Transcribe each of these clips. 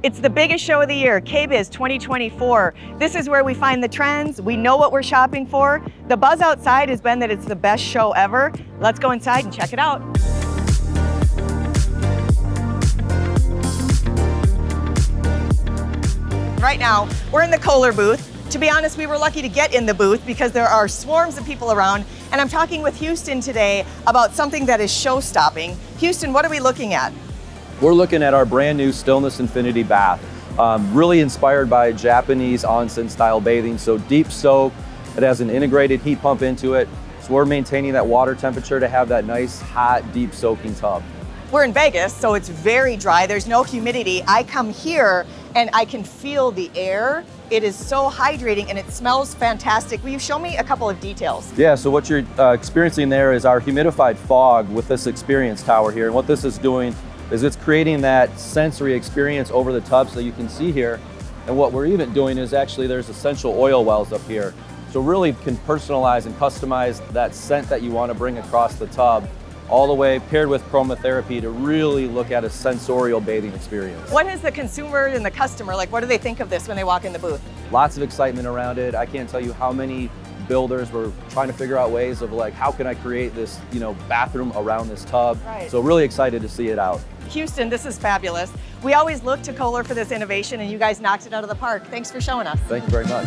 It's the biggest show of the year, KBIS 2024. This is where we find the trends. We know what we're shopping for. The buzz outside has been that it's the best show ever. Let's go inside and check it out. Right now, we're in the Kohler booth. To be honest, we were lucky to get in the booth because there are swarms of people around. And I'm talking with Houston today about something that is show-stopping. Houston, what are we looking at? We're looking at our brand new Stillness Infinity bath. Really inspired by Japanese onsen style bathing. So deep soak, it has an integrated heat pump into it. So we're maintaining that water temperature to have that nice, hot, deep soaking tub. We're in Vegas, so it's very dry. There's no humidity. I come here and I can feel the air. It is so hydrating and it smells fantastic. Will you show me a couple of details? Yeah, so what you're experiencing there is our humidified fog with this experience tower here. And what this is doing is it's creating that sensory experience over the tub so you can see here. And what we're even doing is actually there's essential oil wells up here. So really can personalize and customize that scent that you want to bring across the tub, all the way paired with chromotherapy to really look at a sensorial bathing experience. What is the consumer and the customer like? What do they think of this when they walk in the booth? Lots of excitement around it. I can't tell you how many builders were trying to figure out ways of like, how can I create this, bathroom around this tub? Right. So really excited to see it out. Houston, this is fabulous. We always look to Kohler for this innovation and you guys knocked it out of the park. Thanks for showing us. Thank you very much.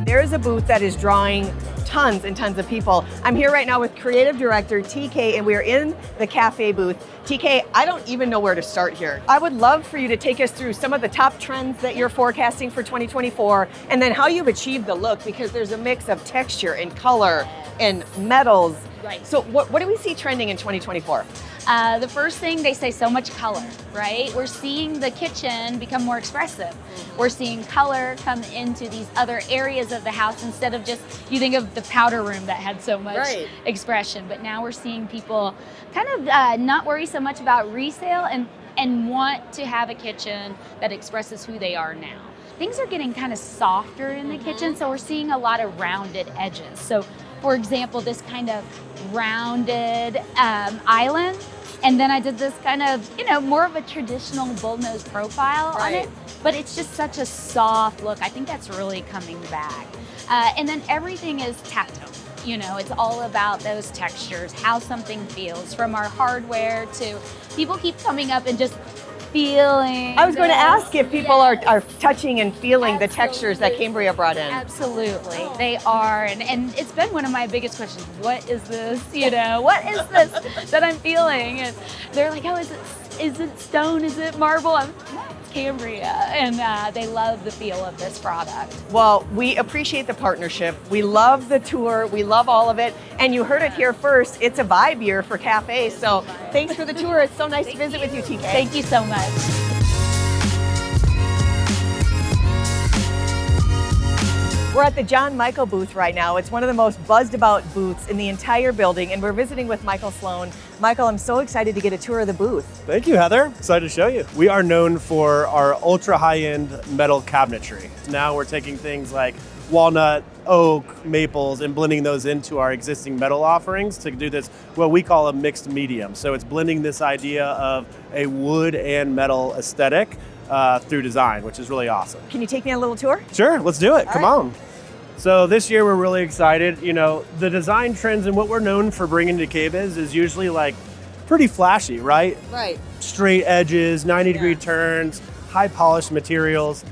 There is a booth that is drawing tons and tons of people. I'm here right now with Creative Director TK and we are in the cafe booth. TK, I don't even know where to start here. I would love for you to take us through some of the top trends that you're forecasting for 2024 and then how you've achieved the look, because there's a mix of texture and color and metals. Right. So what do we see trending in 2024? The first thing, they say so much color, right? We're seeing the kitchen become more expressive. We're seeing color come into these other areas of the house instead of just, you think of the powder room that had so much expression, but now we're seeing people kind of not worry so much about resale and want to have a kitchen that expresses who they are now. Things are getting kind of softer in the kitchen, so we're seeing a lot of rounded edges. So for example, this kind of rounded island. And then I did this kind of, more of a traditional bullnose profile on it, but it's just such a soft look. I think that's really coming back. And then everything is tactile. It's all about those textures, how something feels, from our hardware to people keep coming up and just feeling. I was going to ask if people are touching and feeling the textures that Cambria brought in. Absolutely, they are, and it's been one of my biggest questions. What is this? What is this that I'm feeling? And they're like, oh, is it stone? Is it marble? It's Cambria, and they love the feel of this product. Well, we appreciate the partnership. We love the tour. We love all of it. And you heard it here first. It's a vibe year for cafes. So thanks for the tour. It's so nice to visit with you, TK. Thank you so much. We're at the John Michael booth right now. It's one of the most buzzed about booths in the entire building, and we're visiting with Michael Sloan. Michael, I'm so excited to get a tour of the booth. Thank you, Heather. Excited to show you. We are known for our ultra high-end metal cabinetry. Now we're taking things like walnut, oak, maples, and blending those into our existing metal offerings to do this, what we call a mixed medium. So it's blending this idea of a wood and metal aesthetic through design, which is really awesome. Can you take me on a little tour? Sure, let's do it. Come on. So this year we're really excited. The design trends and what we're known for bringing to KBIS is usually like pretty flashy, right? Right. Straight edges, 90-degree turns, high polished materials.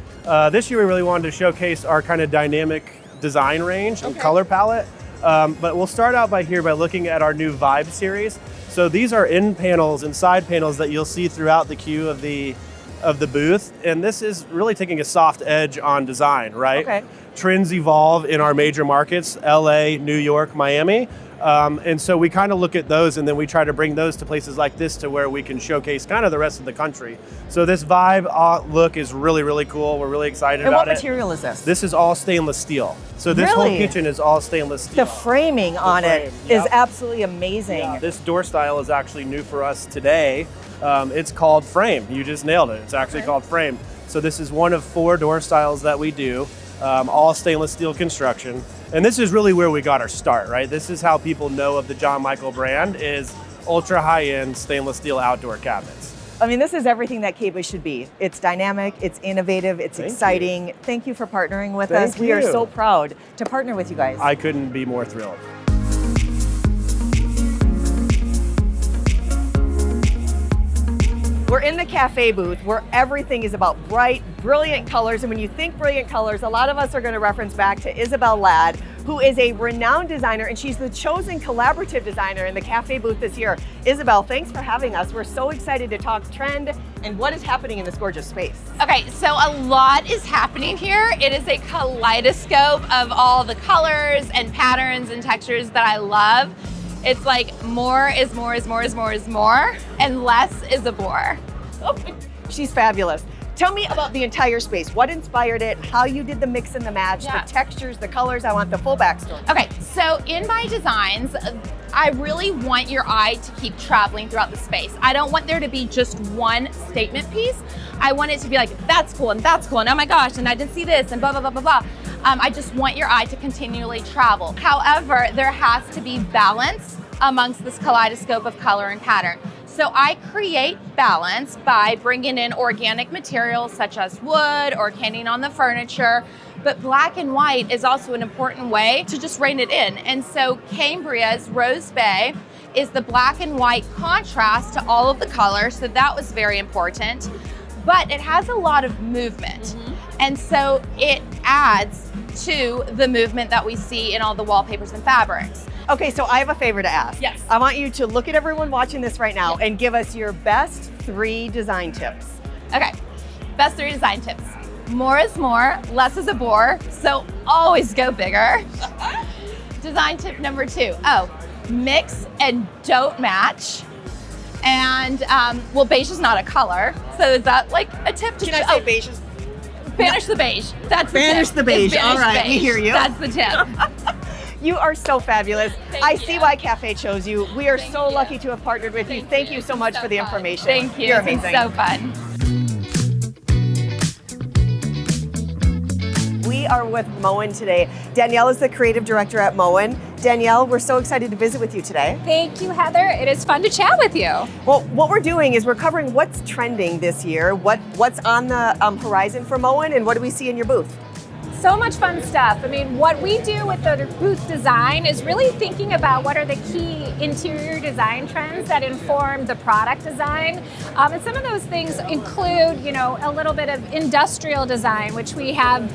This year we really wanted to showcase our kind of dynamic design range and color palette. But we'll start out by looking at our new Vibe series. So these are end panels and side panels that you'll see throughout the queue of the booth. And this is really taking a soft edge on design, right? Okay. Trends evolve in our major markets, LA, New York, Miami. And so we kind of look at those and then we try to bring those to places like this to where we can showcase kind of the rest of the country. So this Vibe look is really, really cool. We're really excited about it. And what material is this? This is all stainless steel. So this whole kitchen is all stainless steel. The framing on it is absolutely amazing. Yeah, this door style is actually new for us today. It's called Frame. You just nailed it. It's actually called Frame. So this is one of 4 door styles that we do. all stainless steel construction. And this is really where we got our start, right? This is how people know of the John Michael brand, is ultra high-end stainless steel outdoor cabinets. I mean, this is everything that KBIS should be. It's dynamic, it's innovative, it's exciting. Thank you for partnering with us. We are so proud to partner with you guys. I couldn't be more thrilled. We're in the cafe booth where everything is about bright, brilliant colors. And when you think brilliant colors, a lot of us are going to reference back to Isabel Ladd, who is a renowned designer, and she's the chosen collaborative designer in the cafe booth this year. Isabel, thanks for having us. We're so excited to talk trend and what is happening in this gorgeous space. Okay, so a lot is happening here. It is a kaleidoscope of all the colors and patterns and textures that I love. It's like more is more is more is more is more, and less is a bore. She's fabulous. Tell me about the entire space. What inspired it? How you did the mix and the match, the textures, the colors. I want the full backstory. Okay, so in my designs, I really want your eye to keep traveling throughout the space. I don't want there to be just one statement piece. I want it to be like, that's cool, and oh my gosh, and I didn't see this, and blah, blah, blah, blah, blah. I just want your eye to continually travel. However, there has to be balance amongst this kaleidoscope of color and pattern. So I create balance by bringing in organic materials such as wood or canning on the furniture, but black and white is also an important way to just rein it in. And so Cambria's Rose Bay is the black and white contrast to all of the colors, so that was very important. But it has a lot of movement. And so it adds to the movement that we see in all the wallpapers and fabrics. Okay, so I have a favor to ask. Yes. I want you to look at everyone watching this right now and give us your best 3 design tips. Okay, best 3 design tips. More is more, less is a bore, so always go bigger. Design tip number 2, mix and don't match. And, well, beige is not a color, so is that like a tip? Can I say beige is? Banish the beige, that's the Banish tip. the beige, It's all right, beige. we hear you. That's the tip. You are so fabulous. I see you. why Cafe chose you. We are so lucky to have partnered with you. Thank you so much for the information. Thank you. You're It's amazing. been so fun. We are with Moen today. Danielle is the creative director at Moen. Danielle, we're so excited to visit with you today. Thank you, Heather. It is fun to chat with you. Well, what we're doing is we're covering what's trending this year, what's on the horizon for Moen, and what do we see in your booth? So much fun stuff. I mean, what we do with the booth design is really thinking about what are the key interior design trends that inform the product design. And some of those things include, you know, a little bit of industrial design, which we have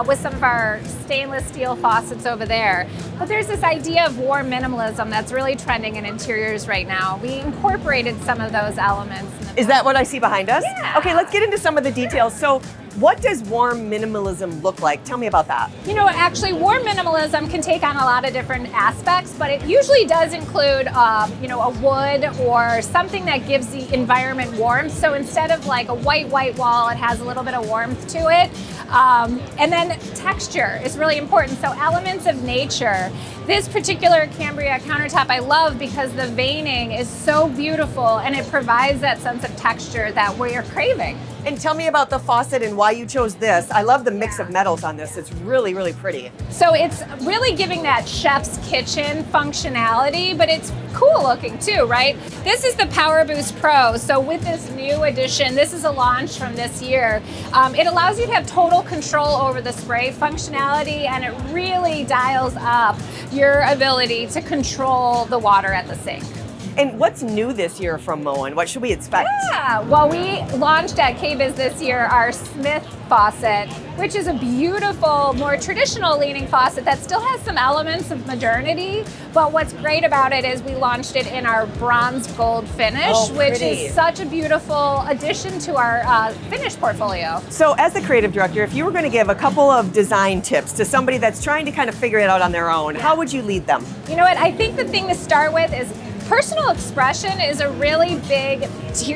with some of our stainless steel faucets over there. But there's this idea of warm minimalism that's really trending in interiors right now. We incorporated some of those elements. Is that what I see behind us? Yeah. Okay, let's get into some of the details. So, what does warm minimalism look like? Tell me about that. You know, actually, warm minimalism can take on a lot of different aspects, but it usually does include, you know, a wood or something that gives the environment warmth. So instead of like a white wall, it has a little bit of warmth to it. And then texture is really important. So elements of nature. This particular Cambria countertop I love because the veining is so beautiful and it provides that sense of texture that we're craving. And tell me about the faucet and why you chose this. I love the mix of metals on this. It's really, really pretty. So it's really giving that chef's kitchen functionality, but it's cool looking too, right? This is the Power Boost Pro. So with this new addition, this is a launch from this year. It allows you to have total control over the spray functionality, and it really dials up your ability to control the water at the sink. And what's new this year from Moen? What should we expect? Yeah, well, we launched at KBIS this year our Smith faucet, which is a beautiful, more traditional leaning faucet that still has some elements of modernity. But what's great about it is we launched it in our bronze gold finish, which is such a beautiful addition to our finish portfolio. So as the creative director, if you were going to give a couple of design tips to somebody that's trying to kind of figure it out on their own, how would you lead them? You know what, I think the thing to start with is personal expression is a really big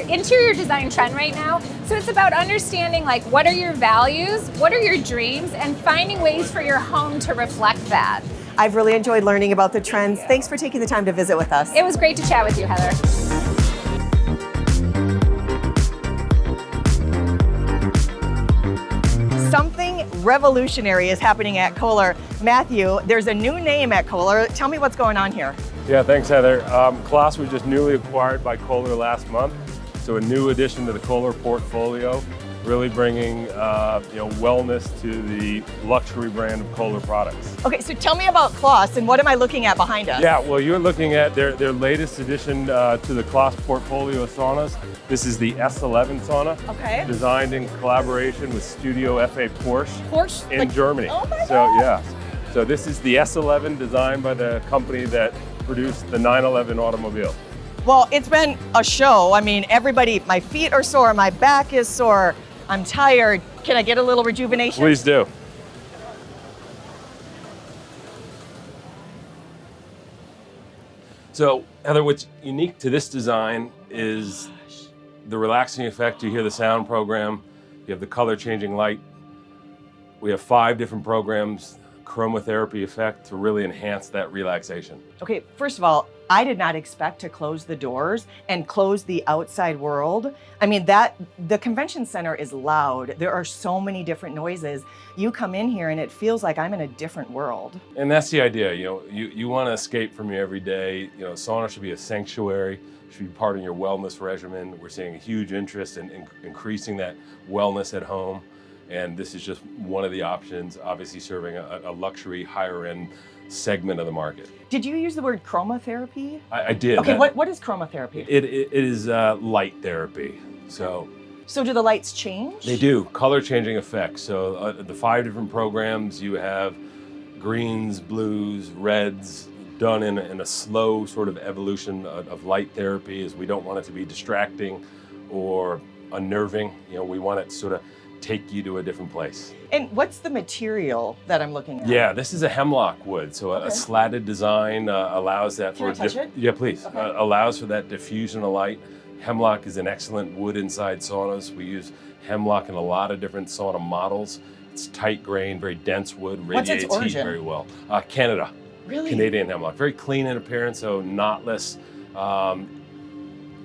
interior design trend right now. So it's about understanding like what are your values, what are your dreams, and finding ways for your home to reflect that. I've really enjoyed learning about the trends. Thanks for taking the time to visit with us. It was great to chat with you, Heather. Something revolutionary is happening at Kohler. Matthew, there's a new name at Kohler. Tell me what's going on here. Yeah, thanks, Heather. CLAFS was just newly acquired by Kohler last month, so a new addition to the Kohler portfolio, really bringing wellness to the luxury brand of Kohler products. Okay, so tell me about CLAFS and what am I looking at behind us? Yeah, well, you're looking at their latest addition to the CLAFS portfolio of saunas. This is the S11 sauna, Okay. designed in collaboration with Studio FA Porsche in Germany. Oh my So God. yeah, so this is the S11 designed by the company that produced the 911 automobile. Well, it's been a show. I mean, everybody, my feet are sore, my back is sore, I'm tired. Can I get a little rejuvenation? Please do. So, Heather, what's unique to this design is the relaxing effect. You hear the sound program, you have the color changing light. We have 5 different programs, chromotherapy effect to really enhance that relaxation. Okay, first of all, I did not expect to close the doors and close the outside world. I mean, the convention center is loud. There are so many different noises. You come in here and it feels like I'm in a different world. And that's the idea, you want to escape from your everyday. Sauna should be a sanctuary, should be part of your wellness regimen. We're seeing a huge interest in increasing that wellness at home. And this is just one of the options, obviously serving a luxury, higher end segment of the market. Did you use the word chromotherapy? I did. Okay, what is chromotherapy? It is light therapy. So do the lights change? they do, color changing effects. So the 5 different programs, you have greens, blues, reds, done in a slow sort of evolution of light therapy, as we don't want it to be distracting or unnerving. We want it to sort of take you to a different place. And what's the material that I'm looking at? Yeah, this is a hemlock wood, so a slatted design allows that. Can I touch it? Yeah, please. Okay. Allows for that diffusion of light. Hemlock is an excellent wood inside saunas. We use hemlock in a lot of different sauna models. It's tight grain, very dense wood, What's its radiates heat origin? very well. Canada. Really? Canadian hemlock. Very clean in appearance, so knotless.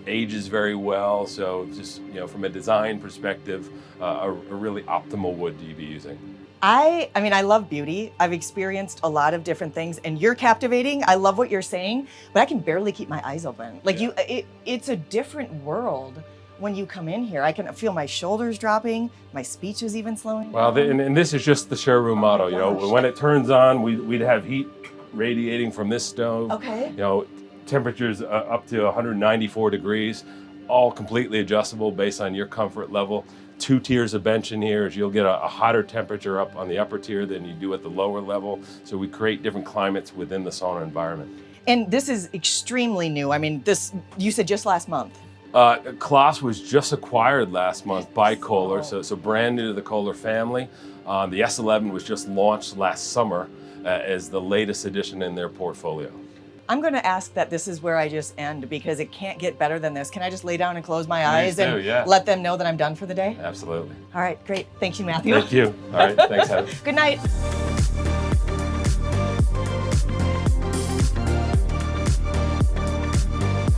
Ages very well, so just from a design perspective, a really optimal wood to be using. I mean, I love beauty. I've experienced a lot of different things, and you're captivating. I love what you're saying, but I can barely keep my eyes open. Like it's a different world when you come in here. I can feel my shoulders dropping, my speech is even slowing Well, down. and this is just the showroom model. gosh. When it turns on, we'd have heat radiating from this stove. Okay. Temperatures up to 194 degrees, all completely adjustable based on your comfort level. 2 tiers of bench in here, as you'll get a hotter temperature up on the upper tier than you do at the lower level. So we create different climates within the sauna environment. And this is extremely new. I mean, you said just last month. CLAFS was just acquired last month by Kohler, so brand new to the Kohler family. The S11 was just launched last summer as the latest addition in their portfolio. I'm going to ask that this is where I just end because it can't get better than this. Can I just lay down and close my eyes do, and yeah. let them know that I'm done for the day? Absolutely. All right, great. Thank you, Matthew. Thank you. All right, thanks, Heather. Good night.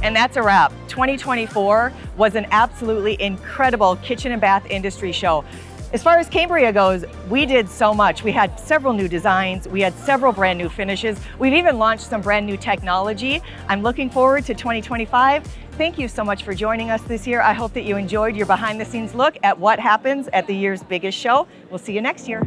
And that's a wrap. 2024 was an absolutely incredible kitchen and bath industry show. As far as Cambria goes, we did so much. We had several new designs. We had several brand new finishes. We've even launched some brand new technology. I'm looking forward to 2025. Thank you so much for joining us this year. I hope that you enjoyed your behind the scenes look at what happens at the year's biggest show. We'll see you next year.